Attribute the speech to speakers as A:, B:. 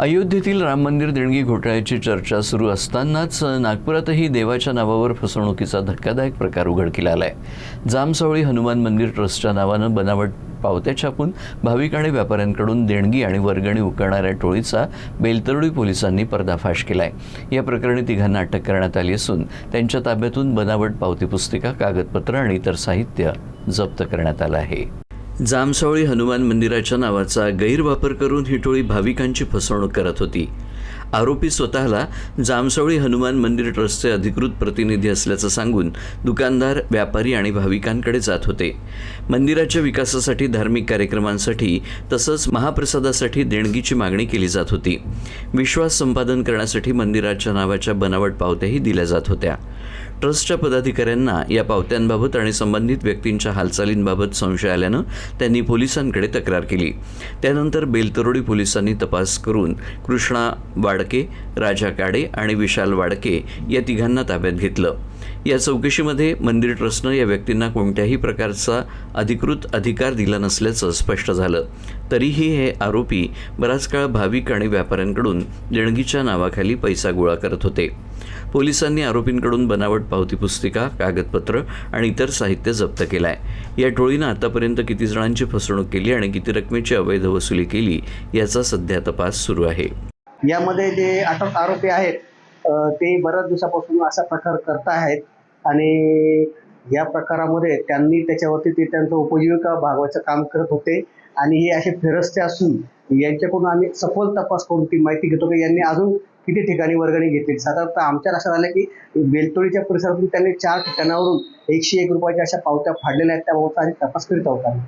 A: अयोध्येतील राम मंदिर देणगी घोटाळ्याची चर्चा सुरू असतानाच नागपुरातही देवाच्या नावावर फसवणुकीचा धक्कादायक प्रकार उघडकीला आलाय। जामसावळी हनुमान मंदिर ट्रस्टच्या नावानं बनावट पावत्या छापून भाविक आणि व्यापाऱ्यांकडून देणगी आणि वर्गणी उकळणाऱ्या टोळीचा बेलतर्डी पोलिसांनी पर्दाफाश केलाय। या प्रकरणी तिघांना अटक करण्यात आली असून त्यांच्या ताब्यातून बनावट पावती पुस्तिका, कागदपत्र आणि इतर साहित्य जप्त करण्यात आलं आहे। जामसावळी हनुमान मंदिराच्या नावाचा गैरवापर करून ही टोळी भाविकांची फसवणूक करत होती। आरोपी स्वतःला जामसावळी हनुमान मंदिर ट्रस्टचे अधिकृत प्रतिनिधी असल्याचं सांगून दुकानदार, व्यापारी आणि भाविकांकडे जात होते। मंदिराच्या विकासासाठी, धार्मिक कार्यक्रमांसाठी तसंच महाप्रसादासाठी देणगीची मागणी केली जात होती। विश्वास संपादन करण्यासाठी मंदिराच्या नावाच्या बनावट पावत्याही दिल्या जात होत्या। ट्रस्टच्या पदाधिकाऱ्यांना या पावत्यांबाबत आणि संबंधित व्यक्तींच्या हालचालींबाबत संशय आल्यानं त्यांनी पोलिसांकडे तक्रार केली। त्यानंतर बेलतर्डी पोलिसांनी तपास करून कृष्णा वाडके, राजा काडे आणि विशाल वाडके या तिघांना ताब्यात घेतलं। या चौकशीमध्ये मंदिर ट्रस्टनं या व्यक्तींना कोणत्याही प्रकारचा अधिकृत अधिकार दिला नसल्याचं स्पष्ट झालं। तरीही हे आरोपी बराच काळ भाविक आणि व्यापाऱ्यांकडून देणगीच्या नावाखाली पैसा गोळा करत होते। पोलिसांनी आरोपींकडून बनावट पावती पुस्तिका, कागदपत्र आणि इतर साहित्य जप्त केलंय। या टोळीनं आतापर्यंत किती जणांची फसवणूक केली आणि किती रकमेची अवैध वसुली केली याचा सध्या तपास सुरू आहे।
B: यामध्ये जे अटक आरोपी आहेत ते बऱ्याच दिवसापासून असा प्रकार करत आहेत आणि या प्रकारामध्ये त्यांनी त्याच्यावरती ते त्यांचं उपजीविका भागवायचं काम करत होते आणि हे असे फिरस्ते असून यांच्याकडून आम्ही सखोल तपास करून ती माहिती घेतो की यांनी अजून किती ठिकाणी वर्गणी घेतली। साधारणतः आमच्या लक्षात आलं की बेलतोडीच्या परिसरातून त्यांनी 4 ठिकाणावरून 101 रुपयाच्या अशा पावत्या फाडलेल्या आहेत। त्याबाबत आम्ही तपास करीत आहोत।